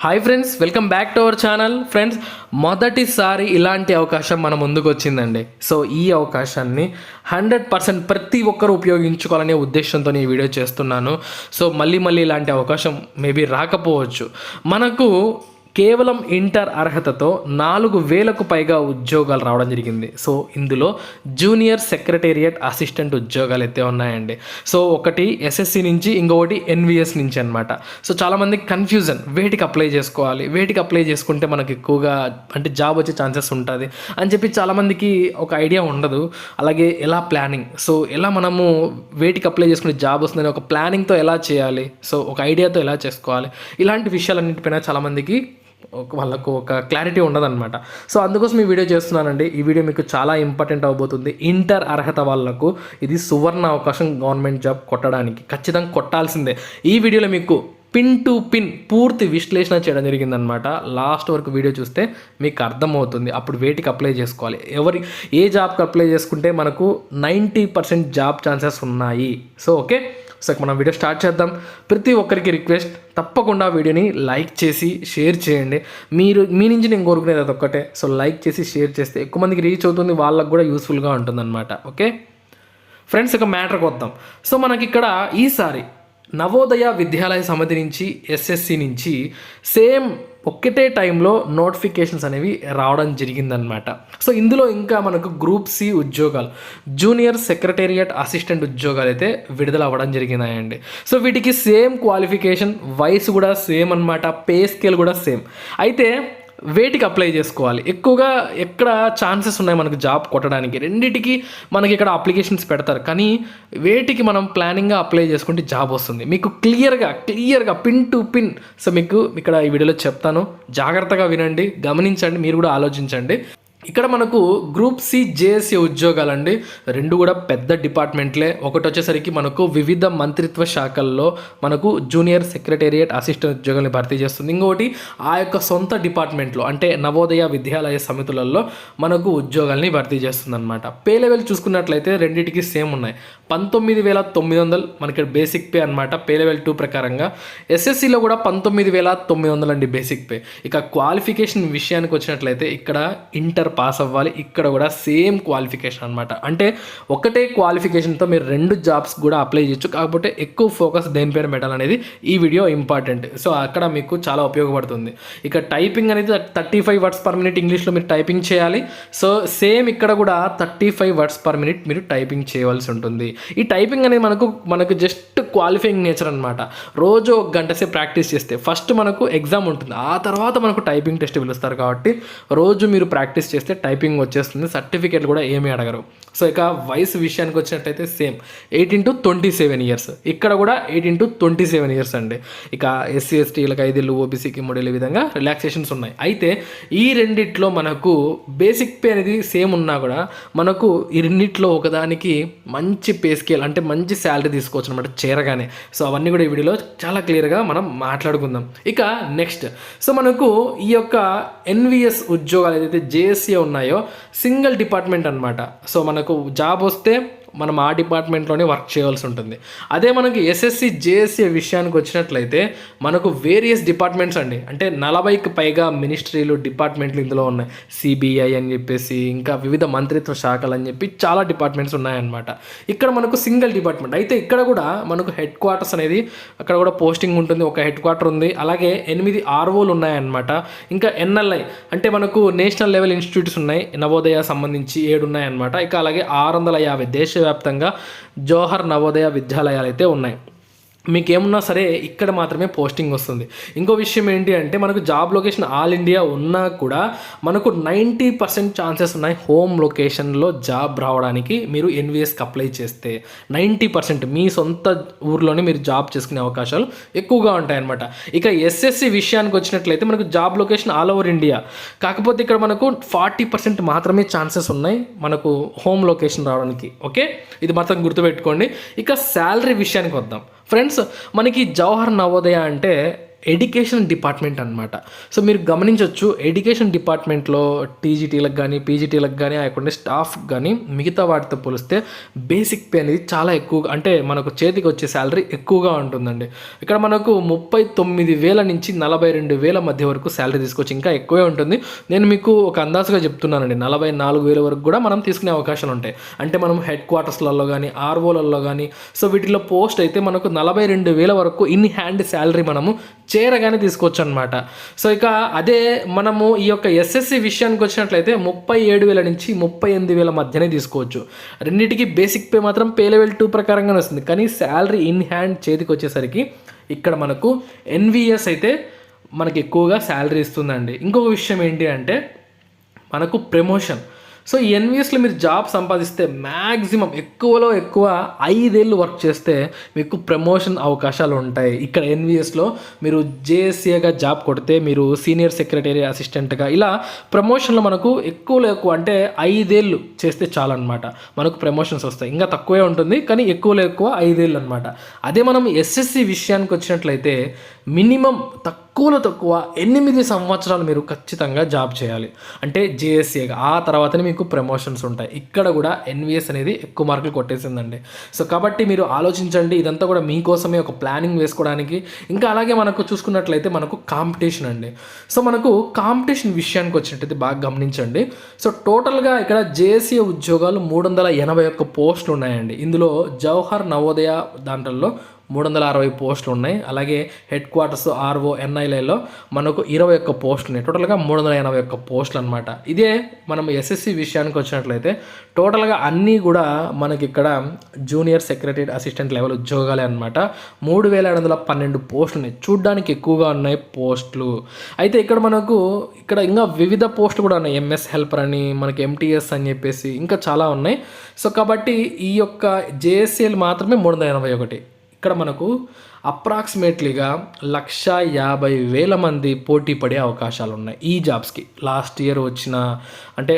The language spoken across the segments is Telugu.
Hi friends, welcome back to our channel. Friends, మొదటిసారి ఇలాంటి అవకాశం మన ముందుకు వచ్చిందండి. సో ఈ అవకాశాన్ని 100% ప్రతి ఒక్కరు ఉపయోగించుకోవాలనే ఉద్దేశంతో ఈ వీడియో చేస్తున్నాను. సో మళ్ళీ ఇలాంటి అవకాశం మేబీ రాకపోవచ్చు. మనకు కేవలం ఇంటర్ అర్హతతో 4,000కు పైగా ఉద్యోగాలు రావడం జరిగింది. సో ఇందులో జూనియర్ సెక్రటేరియట్ అసిస్టెంట్ ఉద్యోగాలు అయితే ఉన్నాయండి. సో ఒకటి ఎస్ఎస్సి నుంచి, ఇంకొకటి ఎన్విఎస్ నుంచి అనమాట. సో చాలామందికి కన్ఫ్యూజన్, వేటికి అప్లై చేసుకోవాలి, వేటికి అప్లై చేసుకుంటే మనకి ఎక్కువగా అంటే జాబ్ వచ్చే ఛాన్సెస్ ఉంటుంది అని చెప్పి చాలామందికి ఒక ఐడియా ఉండదు. అలాగే ఎలా ప్లానింగ్, సో ఎలా మనము వేటికి అప్లై చేసుకుంటే జాబ్ వస్తుందని ఒక ప్లానింగ్తో ఎలా చేయాలి, సో ఒక ఐడియాతో ఎలా చేసుకోవాలి, ఇలాంటి విషయాలన్నింటిపైన చాలామందికి వాళ్ళకు ఒక క్లారిటీ ఉండదన్నమాట. సో అందుకోసం ఈ వీడియో చేస్తున్నానండి. ఈ వీడియో మీకు చాలా ఇంపార్టెంట్ అవబోతుంది. ఇంటర్ అర్హత వాళ్ళకు ఇది సువర్ణ అవకాశం గవర్నమెంట్ జాబ్ కొట్టడానికి. ఖచ్చితంగా కొట్టాల్సిందే. ఈ వీడియోలో మీకు పిన్ టు పిన్ పూర్తి విశ్లేషణ చేయడం జరిగిందనమాట. లాస్ట్ వరకు వీడియో చూస్తే మీకు అర్థమవుతుంది. అప్పుడు వేటికి అప్లై చేసుకోవాలి, ఏ జాబ్కి అప్లై చేసుకుంటే మనకు 90% జాబ్ ఛాన్సెస్ ఉన్నాయి. సో ఓకే, సో మనం వీడియో స్టార్ట్ చేద్దాం. ప్రతి ఒక్కరికి రిక్వెస్ట్, తప్పకుండా వీడియోని లైక్ చేసి షేర్ చేయండి. మీ నుంచి నేను కోరుకునేది అదొక్కటే. సో లైక్ చేసి షేర్ చేస్తే ఎక్కువ మందికి రీచ్ అవుతుంది, వాళ్ళకు కూడా యూస్ఫుల్గా ఉంటుందన్నమాట. ఓకే ఫ్రెండ్స్, ఇక మ్యాటర్కి వద్దాం. సో మనకి ఇక్కడ ఈసారి నవోదయ విద్యాలయ సమితి నుంచి, ఎస్ఎస్సి నుంచి సేమ్ ఒక్కటే టైంలో నోటిఫికేషన్స్ అనేవి రావడం జరిగిందనమాట. సో ఇందులో ఇంకా మనకు గ్రూప్ సి ఉద్యోగాలు, జూనియర్ సెక్రటేరియట్ అసిస్టెంట్ ఉద్యోగాలు అయితే విడుదల అవ్వడం జరిగినాయండి. సో వీటికి సేమ్ క్వాలిఫికేషన్, వయసు కూడా సేమ్ అనమాట, పే స్కేల్ కూడా సేమ్. అయితే వేటికి అప్లై చేసుకోవాలి, ఎక్కువగా ఎక్కడ ఛాన్సెస్ ఉన్నాయి మనకు జాబ్ కొట్టడానికి, రెండిటికి మనకి ఇక్కడ అప్లికేషన్స్ పెడతారు. కానీ వేటికి మనం ప్లానింగ్గా అప్లై చేసుకుంటే జాబ్ వస్తుంది మీకు క్లియర్గా పిన్ టు పిన్. సో మీకు ఇక్కడ ఈ వీడియోలో చెప్తాను, జాగ్రత్తగా వినండి, గమనించండి, మీరు కూడా ఆలోచించండి. ఇక్కడ మనకు గ్రూప్ సి జేఎస్సీ ఉద్యోగాలండి. రెండు కూడా పెద్ద డిపార్ట్మెంట్లే. ఒకటి వచ్చేసరికి మనకు వివిధ మంత్రిత్వ శాఖల్లో మనకు జూనియర్ సెక్రటేరియట్ అసిస్టెంట్ ఉద్యోగాలను భర్తీ చేస్తుంది. ఇంకొకటి ఆ యొక్క సొంత డిపార్ట్మెంట్లో అంటే నవోదయ విద్యాలయ సమితులలో మనకు ఉద్యోగాల్ని భర్తీ చేస్తుంది అనమాట. పే లెవెల్ చూసుకున్నట్లయితే రెండింటికి సేమ్ ఉన్నాయి. 19,900 మనకి బేసిక్ పే అనమాట, పే లెవెల్ 2 ప్రకారంగా. ఎస్ఎస్సిలో కూడా 19,900 అండి బేసిక్ పే. ఇక క్వాలిఫికేషన్ విషయానికి వచ్చినట్లయితే ఇక్కడ ఇంటర్ పాస్ అవ్వాలి. ఇక్కడ కూడా సేమ్ క్వాలిఫికేషన్ అనమాట. అంటే ఒకటే క్వాలిఫికేషన్తో మీరు 2 జాబ్స్ కూడా అప్లై చేయొచ్చు. కాకపోతే ఎక్కువ ఫోకస్ దేనిపైన పెట్టాలనేది ఈ వీడియో ఇంపార్టెంట్. సో అక్కడ మీకు చాలా ఉపయోగపడుతుంది. ఇక టైపింగ్ అనేది 35 వర్డ్స్ పర్ మినిట్ ఇంగ్లీష్లో మీరు టైపింగ్ చేయాలి. సో సేమ్ ఇక్కడ కూడా 35 వర్డ్స్ పర్ మినిట్ మీరు టైపింగ్ చేయవలసి ఉంటుంది. ఈ టైపింగ్ అనేది మనకు జస్ట్ క్వాలిఫైయింగ్ నేచర్ అనమాట. రోజు 1 గంట సేపు ప్రాక్టీస్ చేస్తే ఫస్ట్ మనకు ఎగ్జామ్ ఉంటుంది, ఆ తర్వాత మనకు టైపింగ్ టెస్ట్ పిలుస్తారు. కాబట్టి రోజు మీరు ప్రాక్టీస్ చేస్తే టైపింగ్ వచ్చేస్తుంది, సర్టిఫికేట్లు కూడా ఏమీ అడగరు. సో ఇక వయసు విషయానికి వచ్చినట్టయితే సేమ్ 18 to 27 ఇయర్స్. ఇక్కడ కూడా 18 to 27 ఇయర్స్ అండి. ఇక ఎస్సీ ఎస్టీలకు 5 ఏళ్ళు, ఓబీసీకి 3 ఏళ్ళ విధంగా రిలాక్సేషన్స్ ఉన్నాయి. అయితే ఈ రెండిట్లో మనకు బేసిక్ పే అనేది సేమ్ ఉన్నా కూడా మనకు ఈ రెండిట్లో ఒకదానికి మంచి పే స్కేల్ అంటే మంచి శాలరీ తీసుకోవచ్చు అనమాట చేరగానే. సో అవన్నీ కూడా ఈ వీడియోలో చాలా క్లియర్గా మనం మాట్లాడుకుందాం. ఇక నెక్స్ట్, సో మనకు ఈ యొక్క ఎన్విఎస్ ఉద్యోగాలు ఏదైతే జేఎస్సీ ఉన్నాయో సింగిల్ డిపార్ట్మెంట్ అనమాట. సో మనకు జాబ్ వస్తే మనం ఆ డిపార్ట్మెంట్లోనే వర్క్ చేయవలసి ఉంటుంది. అదే మనకి ఎస్ఎస్సి జేఎస్సీ విషయానికి వచ్చినట్లయితే మనకు వేరియస్ డిపార్ట్మెంట్స్ అండి, అంటే 40కి పైగా మినిస్ట్రీలు, డిపార్ట్మెంట్లు ఇందులో ఉన్నాయి. సిబిఐ అని చెప్పేసి, ఇంకా వివిధ మంత్రిత్వ శాఖలు అని చెప్పి చాలా డిపార్ట్మెంట్స్ ఉన్నాయన్నమాట. ఇక్కడ మనకు సింగిల్ డిపార్ట్మెంట్. అయితే ఇక్కడ కూడా మనకు హెడ్ క్వార్టర్స్ అనేది అక్కడ కూడా పోస్టింగ్ ఉంటుంది, ఒక హెడ్ క్వార్టర్ ఉంది. అలాగే 8 ఆర్ఓలు ఉన్నాయన్నమాట. ఇంకా ఎన్ఎల్ఐ అంటే మనకు నేషనల్ లెవెల్ ఇన్స్టిట్యూట్స్ ఉన్నాయి, నవోదయ సంబంధించి 7 ఉన్నాయన్నమాట. ఇక అలాగే 650 దేశవ్యాప్తంగా జవహర్ నవోదయ విద్యాలయాలు అయితే ఉన్నాయి. మీకు ఏమున్నా సరే ఇక్కడ మాత్రమే పోస్టింగ్ వస్తుంది. ఇంకో విషయం ఏంటి అంటే మనకు జాబ్ లొకేషన్ ఆల్ ఇండియా ఉన్నా కూడా మనకు 90% ఛాన్సెస్ ఉన్నాయి హోమ్ లొకేషన్లో జాబ్ రావడానికి. మీరు ఎన్విఎస్కి అప్లై చేస్తే 90% మీ సొంత ఊర్లోనే మీరు జాబ్ చేసుకునే అవకాశాలు ఎక్కువగా ఉంటాయన్నమాట. ఇక ఎస్ఎస్సి విషయానికి వచ్చినట్లయితే మనకు job location all over India. కాకపోతే ఇక్కడ మనకు 40% మాత్రమే ఛాన్సెస్ ఉన్నాయి మనకు హోమ్ లొకేషన్ రావడానికి. ఓకే, ఇది మాత్రం గుర్తుపెట్టుకోండి. ఇక శాలరీ విషయానికి వద్దాం ఫ్రెండ్స్. మనకి జవహర్ నవోదయ అంటే ఎడ్యుకేషన్ డిపార్ట్మెంట్ అనమాట. సో మీరు గమనించవచ్చు, ఎడ్యుకేషన్ డిపార్ట్మెంట్లో టీజీటీలకు కానీ పీజీటీలకు కానీ ఆ యొక్క స్టాఫ్ కానీ మిగతా వాటితో పోలిస్తే బేసిక్ పే అనేది చాలా ఎక్కువగా, అంటే మనకు చేతికి వచ్చే శాలరీ ఎక్కువగా ఉంటుందండి. ఇక్కడ మనకు 39,000 నుంచి 42,000 మధ్య వరకు శాలరీ తీసుకోవచ్చు, ఇంకా ఎక్కువే ఉంటుంది. నేను మీకు ఒక అందాజుగా చెప్తున్నానండి, 44,000 వరకు కూడా మనం తీసుకునే అవకాశాలు ఉంటాయి. అంటే మనం హెడ్ క్వార్టర్స్లలో కానీ ఆర్ఓలలో కానీ సో వీటిలో పోస్ట్ అయితే మనకు 42,000 వరకు ఇన్ హ్యాండ్ శాలరీ మనము చేరగానే తీసుకోవచ్చు అనమాట. సో ఇక అదే మనము ఈ యొక్క ఎస్ఎస్సి విషయానికి వచ్చినట్లయితే 37,000 నుంచి 38,000 మధ్యనే తీసుకోవచ్చు. రెండింటికి బేసిక్ పే మాత్రం పే లెవెల్ 2 ప్రకారంగానే వస్తుంది, కానీ శాలరీ ఇన్ హ్యాండ్ చేతికి వచ్చేసరికి ఇక్కడ మనకు ఎన్విఎస్ అయితే మనకి ఎక్కువగా శాలరీ ఇస్తుందండి. ఇంకొక విషయం ఏంటి అంటే మనకు ప్రమోషన్. సో ఈ ఎన్విఎస్లో మీరు జాబ్ సంపాదిస్తే మ్యాక్సిమం ఎక్కువలో ఎక్కువ 5 ఏళ్ళు వర్క్ చేస్తే మీకు ప్రమోషన్ అవకాశాలు ఉంటాయి. ఇక్కడ ఎన్విఎస్లో మీరు జేఎస్సీగా జాబ్ కొడితే మీరు సీనియర్ సెక్రటరీ అసిస్టెంట్గా ఇలా ప్రమోషన్లో మనకు ఎక్కువలో ఎక్కువ అంటే 5 ఏళ్ళు చేస్తే చాలన్నమాట మనకు ప్రమోషన్స్ వస్తాయి. ఇంకా తక్కువే ఉంటుంది, కానీ ఎక్కువలో ఎక్కువ 5 ఏళ్ళు అనమాట. అదే మనం ఎస్ఎస్సి విషయానికి వచ్చినట్లయితే మినిమం తక్కువలో తక్కువ 8 సంవత్సరాలు మీరు ఖచ్చితంగా జాబ్ చేయాలి, అంటే జేఎస్సీగా. ఆ తర్వాతనే మీకు ప్రమోషన్స్ ఉంటాయి. ఇక్కడ కూడా ఎన్విఎస్ అనేది ఎక్కువ మార్కులు కొట్టేసిందండి. సో కాబట్టి మీరు ఆలోచించండి, ఇదంతా కూడా మీకోసమే ఒక ప్లానింగ్ వేసుకోవడానికి. ఇంకా అలాగే మనకు చూసుకున్నట్లయితే మనకు కాంపిటీషన్ అండి. సో మనకు కాంపిటీషన్ విషయానికి వచ్చినట్టయితే బాగా గమనించండి. సో టోటల్గా ఇక్కడ జేఎస్సీ ఉద్యోగాలు 381 పోస్టులు ఉన్నాయండి. ఇందులో జవహర్ నవోదయ దాంట్లో 360 పోస్టులు ఉన్నాయి. అలాగే హెడ్ క్వార్టర్స్ ఆర్ఓ ఎన్ఐలలో మనకు 21 పోస్టులు ఉన్నాయి. టోటల్గా 381 పోస్టులు అనమాట. ఇదే మనం ఎస్ఎస్సి విషయానికి వచ్చినట్లయితే టోటల్గా అన్నీ కూడా మనకి ఇక్కడ జూనియర్ సెక్రటరీ అసిస్టెంట్ లెవెల్ ఉద్యోగాలే అనమాట. 3,712 పోస్టులు ఉన్నాయి. చూడ్డానికి ఎక్కువగా ఉన్నాయి పోస్టులు. అయితే ఇక్కడ మనకు ఇక్కడ ఇంకా వివిధ పోస్టులు కూడా ఉన్నాయి. ఎంఎస్ హెల్పర్ అని, మనకి ఎంటీఎస్ అని చెప్పేసి ఇంకా చాలా ఉన్నాయి. సో కాబట్టి ఈ యొక్క జేఎస్సీలు మాత్రమే 381. ఇక్కడ మనకు అప్రాక్సిమేట్లీగా 150,000 మంది పోటీ పడే అవకాశాలు ఉన్నాయి ఈ జాబ్స్కి. లాస్ట్ ఇయర్ వచ్చిన, అంటే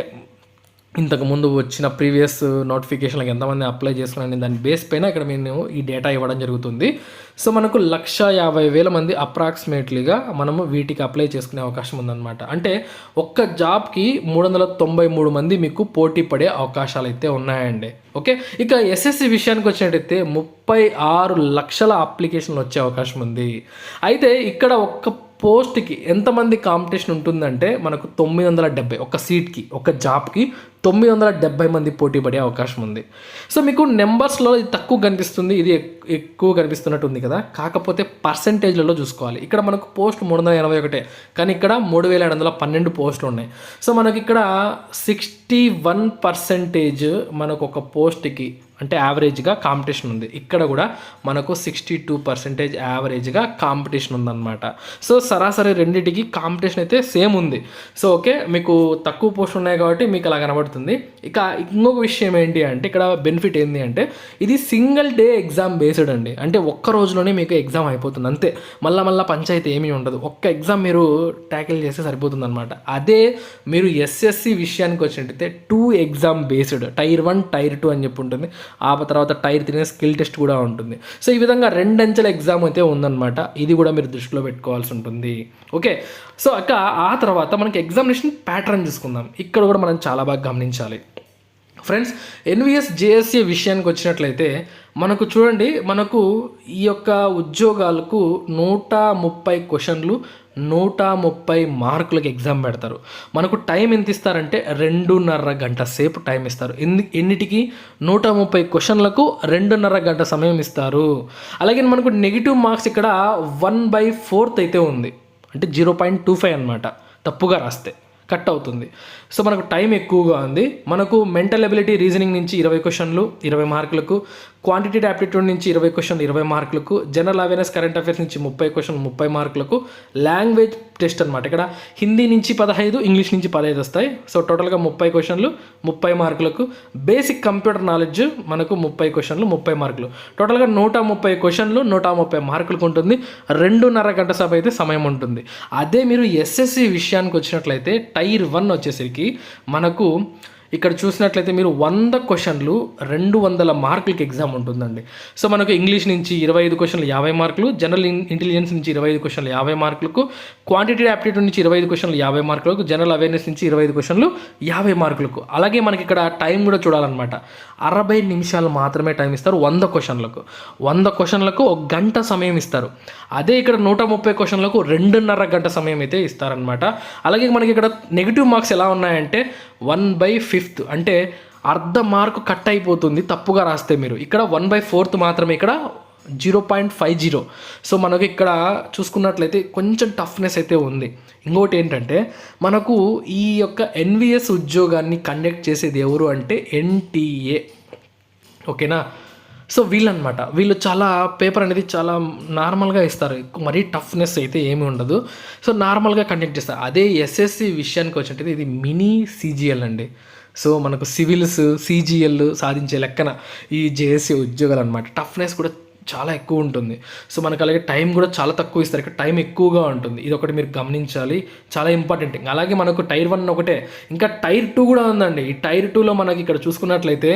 ఇంతకుముందు వచ్చిన ప్రీవియస్ నోటిఫికేషన్లకు ఎంతమంది అప్లై చేసుకున్నారని దాని బేస్ పైన ఇక్కడ మేము ఈ డేటా ఇవ్వడం జరుగుతుంది. సో మనకు 150,000 మంది అప్రాక్సిమేట్లీగా మనము వీటికి అప్లై చేసుకునే అవకాశం ఉందన్నమాట. అంటే ఒక్క జాబ్కి 393 మంది మీకు పోటీ పడే అవకాశాలు అయితే ఉన్నాయండి. ఓకే, ఇక ఎస్ఎస్సి విషయానికి వచ్చినట్టయితే 36 లక్షల అప్లికేషన్లు వచ్చే అవకాశం ఉంది. అయితే ఇక్కడ ఒక్క పోస్ట్కి ఎంతమంది కాంపిటీషన్ ఉంటుందంటే మనకు 970, ఒక సీట్కి ఒక జాబ్కి 970 మంది పోటీ పడే అవకాశం ఉంది. సో మీకు నెంబర్స్లో ఇది తక్కువ కనిపిస్తుంది, ఇది ఎక్కువ కనిపిస్తున్నట్టు ఉంది కదా. కాకపోతే పర్సెంటేజ్లలో చూసుకోవాలి. ఇక్కడ మనకు పోస్ట్ 381, కానీ ఇక్కడ 3,712 పోస్టులు ఉన్నాయి. సో మనకి ఇక్కడ 61% మనకు ఒక పోస్ట్కి అంటే యావరేజ్గా కాంపిటీషన్ ఉంది. ఇక్కడ కూడా మనకు 62% యావరేజ్గా కాంపిటీషన్ ఉందన్నమాట. సో సరాసరి రెండింటికి కాంపిటీషన్ అయితే సేమ్ ఉంది. సో ఓకే, మీకు తక్కువ పోస్టులు ఉన్నాయి కాబట్టి మీకు అలా కనబడుతుంది. ఇక ఇంకొక విషయం ఏంటి అంటే ఇక్కడ బెనిఫిట్ ఏంటి అంటే ఇది సింగిల్ డే ఎగ్జామ్ బేస్డ్ అండి. అంటే ఒక్క రోజులోనే మీకు ఎగ్జామ్ అయిపోతుంది అంతే. మళ్ళీ పంచాయతీ ఏమీ ఉండదు. ఒక్క ఎగ్జామ్ మీరు ట్యాకిల్ చేస్తే సరిపోతుంది అనమాట. అదే మీరు ఎస్ఎస్సి విషయానికి వచ్చినట్టయితే 2 ఎగ్జామ్ బేస్డ్, టైర్ 1 టైర్ 2 అని చెప్పి ఉంటుంది. ఆ తర్వాత టైర్ 3 స్కిల్ టెస్ట్ కూడా ఉంటుంది. సో ఈ విధంగా 2 అంచెల ఎగ్జామ్ అయితే ఉందన్నమాట. ఇది కూడా మీరు దృష్టిలో పెట్టుకోవాల్సి ఉంటుంది. ఓకే, సో అక్క ఆ తర్వాత మనకి ఎగ్జామినేషన్ ప్యాటర్న్ చూసుకుందాం. ఇక్కడ కూడా మనం చాలా బాగా గమనించాలి ఫ్రెండ్స్. ఎన్విఎస్ జేఎస్సీ విషయానికి వచ్చినట్లయితే మనకు చూడండి, మనకు ఈ యొక్క ఉద్యోగాలకు 130 క్వశ్చన్లు 130 మార్కులకు ఎగ్జామ్ పెడతారు. మనకు టైం ఎంత ఇస్తారంటే 2.5 గంట సేపు టైం ఇస్తారు. ఎన్నిటికి 130 క్వశ్చన్లకు 2.5 గంట సమయం ఇస్తారు. అలాగే మనకు నెగిటివ్ మార్క్స్ ఇక్కడ 1/4 అయితే ఉంది, అంటే 0.25 అనమాట. తప్పుగా రాస్తే కట్ అవుతుంది. సో మనకు టైం ఎక్కువగా ఉంది. మనకు మెంటల్ ఎబిలిటీ రీజనింగ్ నుంచి 20 క్వశ్చన్లు 20 మార్కులకు, క్వాంటిటేటివ్ యాప్టిట్యూడ్ నుంచి 20 క్వశ్చన్లు 20 మార్కులకు, జనరల్ అవేర్నెస్ కరెంట్ అఫైర్స్ నుంచి 30 క్వశ్చన్లు 30 మార్కులకు, లాంగ్వేజ్ టెస్ట్ అనమాట. ఇక్కడ హిందీ నుంచి 15, ఇంగ్లీష్ నుంచి 15 వస్తాయి. సో టోటల్గా 30 క్వశ్చన్లు 30 మార్కులకు. బేసిక్ కంప్యూటర్ నాలెడ్జ్ మనకు 30 క్వశ్చన్లు 30 మార్కులు. టోటల్గా 130 క్వశ్చన్లు 130 మార్కులకు ఉంటుంది. 2.5 గంట సేపు అయితే సమయం ఉంటుంది. అదే మీరు ఎస్ఎస్సి విషయానికి వచ్చినట్లయితే టైర్ 1 వచ్చేసరికి మనకు ఇక్కడ చూసినట్లయితే మీరు 100 క్వశ్చన్లు 200 మార్కులకి ఎగ్జామ్ ఉంటుందండి. సో మనకు ఇంగ్లీష్ నుంచి 25 క్వశ్చన్లు 50 మార్కులు, జనరల్ ఇంటెలిజెన్స్ నుంచి 25 క్వశ్చన్లు 50 మార్కులకు, క్వాంటిటేటివ్ యాప్టిట్యూడ్ నుంచి 25 క్వశ్చన్లు 50 మార్కులకు, జనరల్ అవేర్నెస్ నుంచి 25 క్వశ్చన్లు 50 మార్కులకు. అలాగే మనకి ఇక్కడ టైం కూడా చూడాలన్నమాట. 60 నిమిషాలు మాత్రమే టైం ఇస్తారు 100 క్వశ్చన్లకు. 100 క్వశ్చన్లకు 1 గంట సమయం ఇస్తారు. అదే ఇక్కడ 130 క్వశ్చన్లకు 2.5 గంట సమయం అయితే ఇస్తారనమాట. అలాగే మనకి ఇక్కడ నెగిటివ్ మార్క్స్ ఎలా ఉన్నాయంటే 1/5 అంటే అర్ధ మార్కు కట్ అయిపోతుంది తప్పుగా రాస్తే మీరు. ఇక్కడ 1/4 మాత్రమే, ఇక్కడ 0.50. సో మనకు ఇక్కడ చూసుకున్నట్లయితే కొంచెం టఫ్నెస్ అయితే ఉంది. ఇంకోటి ఏంటంటే మనకు ఈ యొక్క ఎన్విఎస్ ఉద్యోగాన్ని కండక్ట్ చేసేది ఎవరు అంటే ఎన్టీఏ. ఓకేనా. సో వీళ్ళనమాట, వీళ్ళు చాలా పేపర్ అనేది చాలా నార్మల్గా ఇస్తారు, మరీ టఫ్నెస్ అయితే ఏమీ ఉండదు. సో నార్మల్గా కండక్ట్ చేస్తారు. అదే ఎస్ఎస్సి విషయానికి వచ్చినట్టయితే ఇది మినీ సీజీఎల్ అండి. సో మనకు సివిల్స్ సీజీఎల్ సాధించే లెక్కన ఈ జేఎస్సీ ఉద్యోగాలు అనమాట. టఫ్నెస్ కూడా చాలా ఎక్కువ ఉంటుంది. సో మనకు అలాగే టైం కూడా చాలా తక్కువ ఇస్తారు, ఇక్కడ టైం ఎక్కువగా ఉంటుంది. ఇది ఒకటి మీరు గమనించాలి, చాలా ఇంపార్టెంట్. అలాగే మనకు టైర్ 1 ఒకటే, ఇంకా టైర్ 2 కూడా ఉందండి. ఈ టైర్ 2లో మనకి ఇక్కడ చూసుకున్నట్లయితే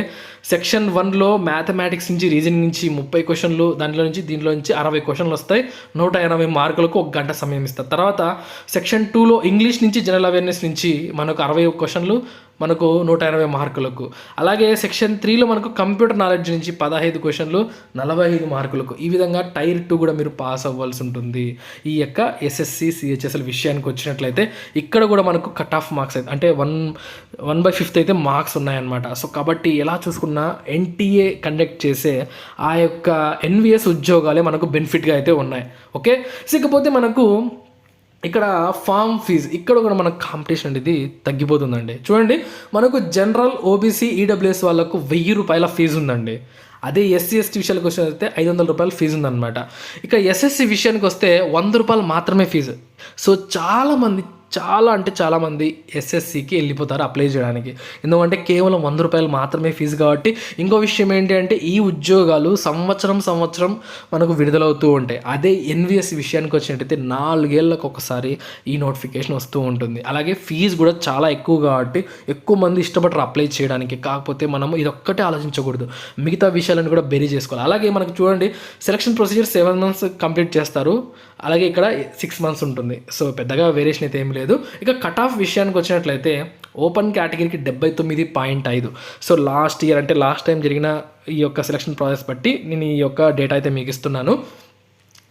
సెక్షన్ 1లో మ్యాథమెటిక్స్ నుంచి రీజనింగ్ నుంచి 30 క్వశ్చన్లు, దీంట్లో నుంచి 60 క్వశ్చన్లు వస్తాయి. 180 మార్కులకు 1 గంట సమయం ఇస్తారు. తర్వాత సెక్షన్ 2లో ఇంగ్లీష్ నుంచి జనరల్ అవేర్నెస్ నుంచి మనకు 60 క్వశ్చన్లు, మనకు 180 మార్కులకు. అలాగే సెక్షన్ 3లో మనకు కంప్యూటర్ నాలెడ్జ్ నుంచి 15 క్వశ్చన్లు 45 మార్కులకు. ఈ విధంగా టైర్ 2 కూడా మీరు పాస్ అవ్వాల్సి ఉంటుంది. ఈ యొక్క ఎస్ఎస్సి సిహెచ్ఎస్ఎల్ విషయానికి వచ్చినట్లయితే ఇక్కడ కూడా మనకు కట్ ఆఫ్ మార్క్స్ అయితే అంటే 1/5 అయితే మార్క్స్ ఉన్నాయన్నమాట. సో కాబట్టి ఎలా చూసుకున్నా ఎన్టీఏ కండక్ట్ చేసే ఆ యొక్క ఎన్విఎస్ ఉద్యోగాలే మనకు బెనిఫిట్గా అయితే ఉన్నాయి. ఓకే. ఇకపోతే మనకు ఇక్కడ ఫామ్ ఫీజు, ఇక్కడ కూడా మనకు కాంపిటీషన్ అనేది తగ్గిపోతుందండి. చూడండి, మనకు జనరల్ ఓబీసీ ఈడబ్ల్యూఎస్ వాళ్ళకు 1000 రూపాయల ఫీజు ఉందండి. అదే ఎస్సీ ఎస్టీ విషయానికి వస్తే 500 రూపాయల ఫీజు ఉందన్నమాట. ఇక ఎస్ఎస్సి విషయానికి వస్తే 100 రూపాయలు మాత్రమే ఫీజు. సో చాలామంది ఎస్ఎస్సికి వెళ్ళిపోతారు అప్లై చేయడానికి, ఎందుకంటే కేవలం 100 రూపాయలు మాత్రమే ఫీజు. కాబట్టి ఇంకో విషయం ఏంటి అంటే ఈ ఉద్యోగాలు సంవత్సరం మనకు విడుదలవుతూ ఉంటాయి. అదే ఎన్విఎస్ విషయానికి వచ్చినట్టయితే 4 ఏళ్ళకు ఒకసారి ఈ నోటిఫికేషన్ వస్తూ ఉంటుంది. అలాగే ఫీజు కూడా చాలా ఎక్కువ కాబట్టి ఎక్కువ మంది ఇష్టపడరు అప్లై చేయడానికి. కాకపోతే మనము ఇదొక్కటే ఆలోచించకూడదు, మిగతా విషయాలను కూడా బెరీ చేసుకోవాలి. అలాగే మనకు చూడండి, సెలక్షన్ ప్రొసీజర్ 7 months కంప్లీట్ చేస్తారు. అలాగే ఇక్కడ 6 months ఉంటుంది. సో పెద్దగా వేరియేషన్ అయితే ఏమి లేదు. ఇక కట్ ఆఫ్ విషయానికి వచ్చినట్లయితే ఓపెన్ కేటగిరీకి 79.5. సో లాస్ట్ ఇయర్ అంటే లాస్ట్ టైం జరిగిన ఈ యొక్క సెలక్షన్ ప్రాసెస్ బట్టి నేను ఈ యొక్క డేటా అయితే మీకు ఇస్తున్నాను.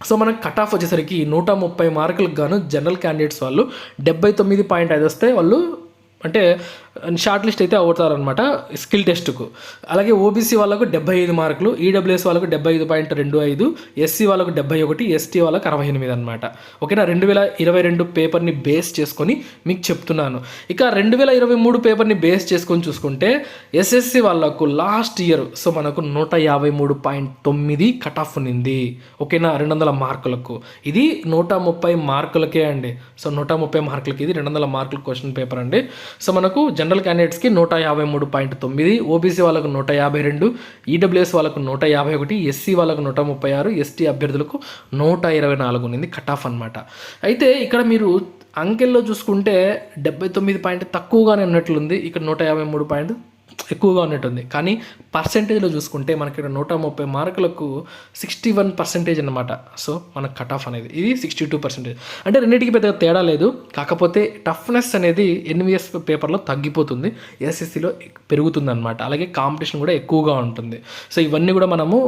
సో మనకు కట్ ఆఫ్ వచ్చేసరికి 130 మార్కులకు గాను జనరల్ క్యాండిడేట్స్ వాళ్ళు 79.5 వస్తే వాళ్ళు అంటే షార్ట్ లిస్ట్ అయితే అవుతారనమాట స్కిల్ టెస్ట్కు. అలాగే ఓబీసీ వాళ్ళకు 75 మార్కులు, ఈడబ్ల్యూఎస్ వాళ్ళకు 75.25, ఎస్సీ వాళ్ళకు 71, ఎస్టీ వాళ్ళకు 68 అనమాట. ఓకేనా. 2022 పేపర్ని బేస్ చేసుకొని మీకు చెప్తున్నాను. ఇక 2023 పేపర్ని బేస్ చేసుకొని చూసుకుంటే ఎస్ఎస్సి వాళ్ళకు లాస్ట్ ఇయర్ సో మనకు 153.9 కట్ ఆఫ్ ఉన్నింది. ఓకేనా, 200 మార్కులకు. ఇది 130 మార్కులకే అండి. సో 130 మార్కులకి ఇది 200 మార్కుల క్వశ్చన్ పేపర్ అండి. సో మనకు జనరల్ క్యాండిడేట్స్కి 153.9, ఓబీసీ వాళ్ళకు 152, ఈడబ్ల్యూఎస్ వాళ్ళకు 151, ఎస్సీ వాళ్ళకు 136, ఎస్టీ అభ్యర్థులకు 124 ఉన్నింది కట్ ఆఫ్ అనమాట. అయితే ఇక్కడ మీరు అంకెల్లో చూసుకుంటే 79 తక్కువగానే ఉన్నట్లుంది, ఇక్కడ 153 ఎక్కువగా ఉన్నట్టుంది. కానీ పర్సెంటేజ్లో చూసుకుంటే మనకి ఇక్కడ 130 మార్కులకు 61% అనమాట. సో మనకు కట్ ఆఫ్ అనేది ఇది 62%. అంటే రెండింటికి పెద్దగా తేడా లేదు. కాకపోతే టఫ్నెస్ అనేది ఎన్విఎస్ పేపర్లో తగ్గిపోతుంది, ఎస్ఎస్సిలో పెరుగుతుంది అనమాట. అలాగే కాంపిటీషన్ కూడా ఎక్కువగా ఉంటుంది. సో ఇవన్నీ కూడా మనము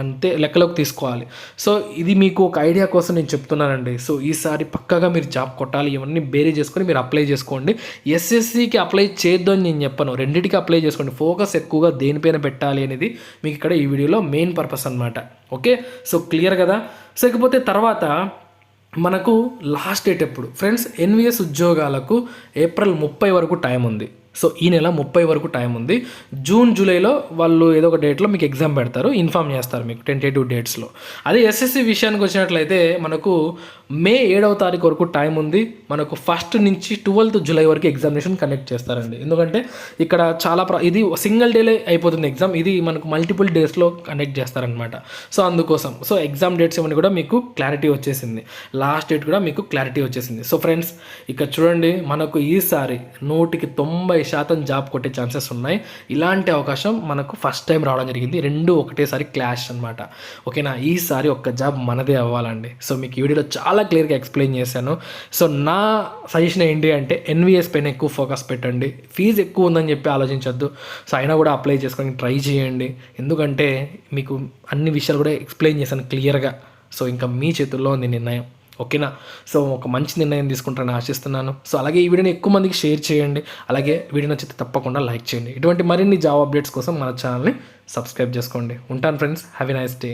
అంతే లెక్కలోకి తీసుకోవాలి. సో ఇది మీకు ఒక ఐడియా కోసం నేను చెప్తున్నానండి. సో ఈసారి పక్కాగా మీరు జాబ్ కొట్టాలి, ఇవన్నీ బేరీ చేసుకొని మీరు అప్లై చేసుకోండి. ఎస్ఎస్సికి అప్లై చేయొద్దు అని నేను చెప్పను, రెండింటికి అప్లై చేసుకోండి. ఫోకస్ ఎక్కువగా దేనిపైన పెట్టాలి అనేది మీకు ఇక్కడ ఈ వీడియోలో మెయిన్ పర్పస్ అనమాట. ఓకే. సో క్లియర్ కదా. సో ఇకపోతే తర్వాత మనకు లాస్ట్ డేట్ ఎప్పుడు ఫ్రెండ్స్, ఎన్విఎస్ ఉద్యోగాలకు ఏప్రిల్ 30 వరకు టైం ఉంది. సో ఈ నెల 30 వరకు టైం ఉంది. జూన్ జూలైలో వాళ్ళు ఏదో ఒక డేట్లో మీకు ఎగ్జామ్ పెడతారు, ఇన్ఫామ్ చేస్తారు మీకు టెంటేటివ్ డేట్స్లో. అదే ఎస్ఎస్సి విషయానికి వచ్చినట్లయితే మనకు మే 7వ తారీఖు వరకు టైం ఉంది. మనకు 1st నుంచి 12th జూలై వరకు ఎగ్జామినేషన్ కండక్ట్ చేస్తారండి. ఎందుకంటే ఇక్కడ చాలా ఇది సింగిల్ డేలే అయిపోతుంది ఎగ్జామ్, ఇది మనకు మల్టిపుల్ డేస్లో కండక్ట్ చేస్తారనమాట. సో అందుకోసం సో ఎగ్జామ్ డేట్స్ ఇవన్నీ కూడా మీకు క్లారిటీ వచ్చేసింది, లాస్ట్ డేట్ కూడా మీకు క్లారిటీ వచ్చేసింది. సో ఫ్రెండ్స్ ఇక్కడ చూడండి, మనకు ఈసారి 100% 90% జాబ్ కొట్టే ఛాన్సెస్ ఉన్నాయి. ఇలాంటి అవకాశం మనకు ఫస్ట్ టైం రావడం జరిగింది. రెండు ఒకటేసారి క్లాష్ అనమాట. ఓకేనా, ఈసారి ఒక్క జాబ్ మనదే అవ్వాలండి. సో మీకు ఈ వీడియోలో చాలా క్లియర్గా ఎక్స్ప్లెయిన్ చేశాను. సో నా సజెషన్ ఏంటి అంటే ఎన్విఎస్ పైన ఎక్కువ ఫోకస్ పెట్టండి. ఫీజు ఎక్కువ ఉందని చెప్పి ఆలోచించొద్దు. సో అయినా కూడా అప్లై చేసుకోవడానికి ట్రై చేయండి. ఎందుకంటే మీకు అన్ని విషయాలు కూడా ఎక్స్ప్లెయిన్ చేశాను క్లియర్గా. సో ఇంకా మీ చేతుల్లో ఉంది నిర్ణయం. ఓకేనా, సో ఒక మంచి నిర్ణయం తీసుకుంటారని ఆశిస్తున్నాను. సో అలాగే ఈ వీడియోని ఎక్కువ మందికి షేర్ చేయండి. అలాగే వీడియో నచ్చితే తప్పకుండా లైక్ చేయండి. ఇటువంటి మరిన్ని జాబ్ అప్డేట్స్ కోసం మన ఛానల్ని సబ్స్క్రైబ్ చేసుకోండి. ఉంటాను friends, have a nice day.